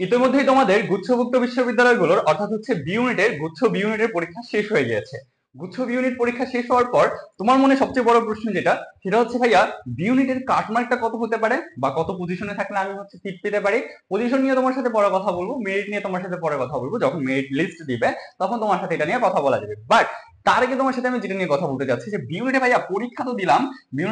ইতিমধ্যেই তোমাদের গুচ্ছভুক্ত বিশ্ববিদ্যালয়গুলোর অর্থাৎ হচ্ছে বি ইউনিটের বি ইউনিটের পরীক্ষা শেষ হয়ে গিয়েছে। বি ইউনিট পরীক্ষা শেষ হওয়ার পর তোমার মনে সবচেয়ে বড় প্রশ্ন যেটা, সেটা হচ্ছে ভাইয়া বি ইউনিটের কাটমার্কটা কত হতে পারে বা কত পজিশনে থাকলে আমি হচ্ছে সিট পেতে পারি। পজিশন নিয়ে তোমার সাথে পরে কথা বলবো, মেরিট নিয়ে তোমার সাথে পরে কথা বলবো, যখন মেরিট লিস্ট দিবে তখন তোমার সাথে এটা নিয়ে কথা বলা যাবে। বাট তার আগে তোমার সাথে আমি যেটা নিয়ে কথা বলতে চাচ্ছি যে বি ইউনিটে ভাইয়া পরীক্ষা তো দিলাম, বি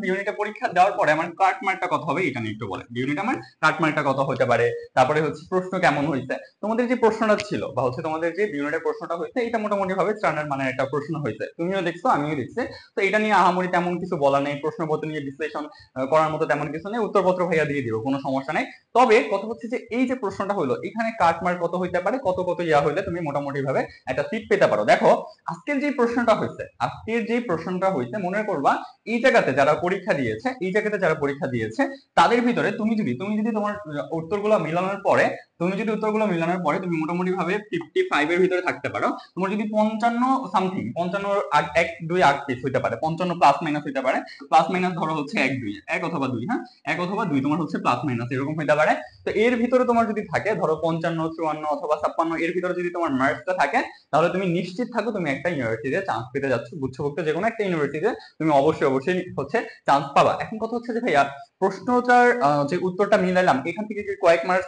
ইউনিটে পরীক্ষা দেওয়ার পরে আমার কাটমার্কটা কত হবে এটা নিয়ে একটু বলে। বি ইউনিটে আমার কাটমার্কটা কত হতে পারে, তারপরে হচ্ছে প্রশ্ন কেমন হয়েছে। তোমাদের যে প্রশ্নটা ছিল বা হচ্ছে তোমাদের যে ইউনিটের প্রশ্নটা হয়েছে এটা মোটামুটি ভাবে স্ট্যান্ডার্ড মানের একটা প্রশ্ন হয়েছে, তুমিও দেখছো আমিও দেখছি। তো এটা নিয়ে আহামরি তেমন কিছু বলা নেই, প্রশ্নপত্র নিয়ে বিশ্লেষণ করার মতো তেমন কিছু নেই, উত্তরপত্র ভাইয়া দিয়ে দিব, কোনো সমস্যা নেই। তবে কথা হচ্ছে যে এই যে প্রশ্নটা হলো এখানে কাটমার্ক কত হইতে পারে, কত কত ইয়া হইলে তুমি মোটামুটি ভাবে একটা সিট পেতে পারো। দেখো আজকের যে প্রশ্নটা হয়েছে মনে করবা এই জায়গাতে যারা পরীক্ষা দিয়েছে, তাদের ভিতরে তুমি যদি তোমার উত্তরগুলো মিলানোর পরে তুমি মোটামুটি ভাবে 55 এর ভিতরে থাকতে পারো। তোমার যদি 55 সামথিং, 55 এক দুই আগ পিস হইতে পারে, 55 প্লাস মাইনাস হইতে পারে, প্লাস মাইনাস ধরো হচ্ছে এক অথবা দুই, হ্যাঁ এক অথবা দুই তোমার হচ্ছে প্লাস মাইনাস এরকম হইতে পারে। তো এর ভিতরে তোমার যদি থাকে ধরো 55, 54 অথবা 56 এর ভিতরে যদি তোমার মার্কসটা থাকে, তাহলে তুমি নিশ্চিত থাকো তুমি একটা ইউনিভার্সিটিতে চান্স পেতে যাচ্ছ, গুচ্ছভুক্ত যে কোনো একটা ইউনিভার্সিটিতে তুমি অবশ্যই হচ্ছে চান্স পাবা। এখন কথা হচ্ছে যে ভাইয়া প্রশ্নটার যে উত্তরটা মিলাইলাম এখান থেকে কি কয়েক মার্কস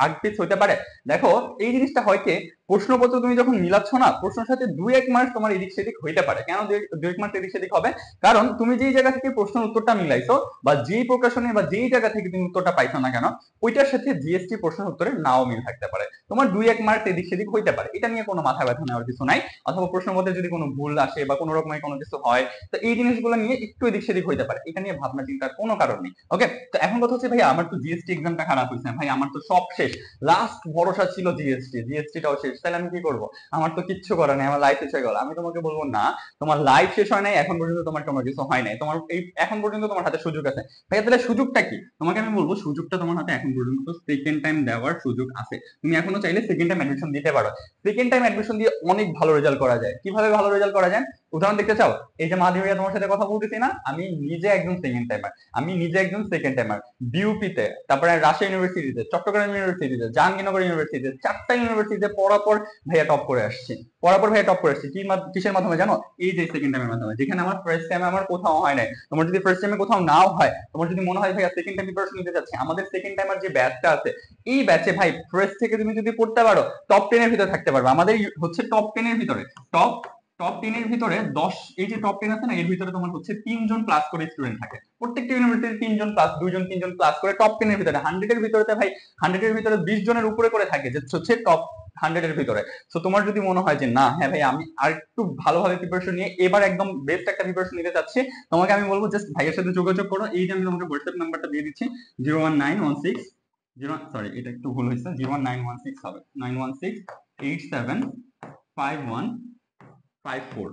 আগ পিছ হইতে পারে। দেখো এই জিনিসটা হয় কি, প্রশ্নপত্র তুমি যখন মিলাচ্ছ না, প্রশ্নের সাথে দুই এক মার্কস তোমার এদিক সেদিক হইতে পারে। কেন দুই এক মার্কস এদিক সেদিক হবে? কারণ তুমি যেই জায়গা থেকে প্রশ্নের উত্তরটা মিলাইছো বা যেই প্রকাশনে বা যেই জায়গা থেকে তুমি উত্তরটা পাইছো না কেন, ওইটার সাথে জিএসটি প্রশ্নের উত্তরে নাও মিল থাকতে পারে, তোমার দুই এক মার্কস এদিক সেদিক হইতে পারে। এটা নিয়ে কোনো মাথা ব্যথা নেওয়ার কিছু নাই। অথবা প্রশ্নপত্রে যদি কোনো ভুল আসে বা কোনো রকমের কোনো কিছু হয়, তো এই জিনিসগুলো নিয়ে একটু এদিক সেদিক হইতে পারে, এটা নিয়ে ভাবনা চিন্তার কোনো কারণ নেই। ওকে, তো এখন কথা হচ্ছে ভাইয়া আমার তো জিএসটি এক্সামটা খারাপ হয়েছে, ভাই আমার তো সব শেষ, লাস্ট ভরসা ছিল জিএসটিটাও শেষ, তাহলে আমি কি করবো? আমার তো কিচ্ছু করার নেই, আমার লাইফ শেষ হয়ে গেল। আমি তোমাকে বলবো না, তোমার লাইফ শেষ হয় নাই, এখন পর্যন্ত তোমার কোনো কিছু হয় নাই, তোমার এই এখন পর্যন্ত তোমার হাতে সুযোগ আছে। ভাইয়া তাহলে সুযোগটা কি? তোমাকে আমি বলবো সুযোগটা তোমার হাতে এখন পর্যন্ত সেকেন্ড টাইম দেওয়ার সুযোগ আছে। তুমি এখনো চাইলে সেকেন্ড টাইম অ্যাডমিশন দিতে পারো। সেকেন্ড টাইম অ্যাডমিশন দিয়ে অনেক ভালো রেজাল্ট করা যায়। কিভাবে ভালো রেজাল্ট করা যায় উদাহরণ দেখতে চাও? এই যে মাধবী ভাইয়া তোমার সাথে কথা বলতেছি না, আমি নিজে একজন সেকেন্ড টাইমার বিউপিতে, তারপরে রাজশাহী ইউনিভার্সিটিতে, চট্টগ্রাম ইউনিভার্সিটিতে, জাহাঙ্গীরনগর ইউনিভার্সিটিতে, চারটা ইউনিভার্সিটিতে পড়াপর ভাইয়া টপ করে আসছি। কিসের মাধ্যমে জানো? এই যে সেকেন্ড টাইমের মাধ্যমে, যেখানে আমার ফার্স্ট টাইমে আমার কোথাও হয় নাই। তোমার যদি ফার্স্ট টাইমে কোথাও নাও হয়, তোমার যদি মনে হয় ভাইয়া সেকেন্ড টাইম প্রিপারেশন নিতে যাচ্ছে, আমাদের সেকেন্ড টাইমার যে ব্যাচটা আছে, এই ব্যাচে ভাই ফার্স্ট থেকে তুমি যদি পড়তে পারো টপ 10 এর ভিতরে থাকতে পারবে। আমাদের হচ্ছে টপ 10 এর ভিতরে, টপ টপ 10 এর ভিতরে 10, এই যে টপ 10 আছে না, এর ভিতরে তোমার হচ্ছে 3 জন প্লাস করে স্টুডেন্ট থাকে। প্রত্যেকটা ইউনিভার্সিটিতে 3 জন প্লাস, 2 জন 3 জন প্লাস করে টপ 10 এর ভিতরে, 100 এর ভিতরে ভাই 100 এর ভিতরে 20 জনের উপরে করে থাকে যে হচ্ছে টপ 100 এর ভিতরে। সো তোমার যদি মনে হয় যে না হ্যাঁ ভাই আমি আর একটু ভালোভাবে প্রিপারেশন নিয়ে এবার একদম বেস্ট একটা প্রিপারেশন নিতে চাচ্ছি, তোমাকে আমি বলবো জাস্ট ভাইয়ের সাথে যোগাযোগ করো। এই যে আমি তোমাকে হোয়াটসঅ্যাপ নাম্বারটা দিয়ে দিচ্ছি, 01916 সরি এটা একটু ভুল হয়েছে, 09116 হবে 916875154।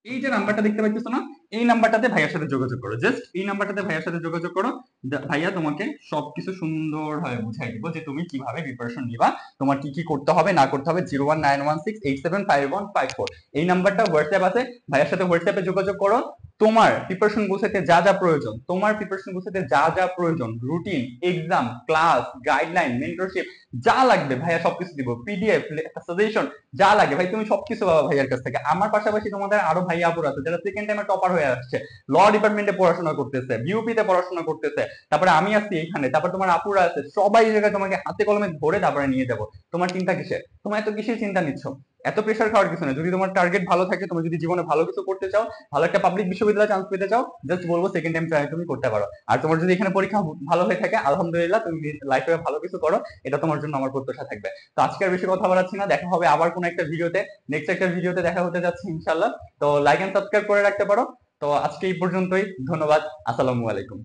এই যে নাম্বারটা দেখতে পাচ্ছ না, এই নাম্বারটাতে ভাইয়ার সাথে যোগাযোগ করো, জাস্ট এই নাম্বারটাতে ভাইয়ার সাথে যোগাযোগ করো। ভাইয়া তোমাকে সবকিছু সুন্দরভাবে বুঝাই দিব যে তুমি কিভাবে প্রিপারেশন নিবা, তোমার কি কি করতে হবে না করতে হবে। 01916875154 এই নাম্বারটা হোয়াটসঅ্যাপ আছে, ভাইয়ার সাথে হোয়াটসঅ্যাপে যোগাযোগ করো। তোমার প্রিপারেশন গুছাইতে যা যা প্রয়োজন, routine, exam, class, guideline, mentorship, যা লাগবে ভাইয়া সবকিছু দিব, পিডিএফ, সাজেশন, যা লাগে ভাই তুমি সবকিছু পাবা ভাইয়ার কাছ থেকে। আমার পাশাপাশি তোমাদের আরো ভাইয়া আপুর আছে যারা সেকেন্ড টাইমে টপার হয়ে আসছে, ল ডিপার্টমেন্টে পড়াশোনা করতেছে, বিউপিতে পড়াশোনা করতেছে, তারপরে আমি আছি এখানে, তারপর তোমার আপুরা আছে, সবাই জায়গায় তোমাকে হাতে কলমে ধরে তারপরে নিয়ে যাবো। তোমার চিন্তা কিসের? তোমার এত কিসের চিন্তা নিচ্ছ? এত প্রেশার খাওয়ার কিছু না। যদি তোমার টার্গেট ভালো থাকে, তুমি যদি জীবনে ভালো কিছু করতে চাও, ভালো একটা পাবলিক বিশ্ববিদ্যালয়ে চান্স পেতে চাও, জাস্ট বলবো সেকেন্ড টাইম ট্রাই তুমি করতে পারো। আর তোমার যদি এখানে পরীক্ষা ভালো হয়ে থাকে আলহামদুলিল্লাহ, তুমি লাইফে ভালো কিছু করো, এটা তোমার জন্য আমার প্রত্যাশা থাকবে। তো আজকে আর বেশি কথা বাড়াচ্ছি না, দেখা হবে আবার কোনো একটা ভিডিওতে, নেক্সট একটা ভিডিওতে দেখা হতে যাচ্ছে ইনশাল্লাহ। তো লাইক এন্ড সাবস্ক্রাইব করে রাখতে পারো। তো আজকে এই পর্যন্তই, ধন্যবাদ, আসসালামু আলাইকুম।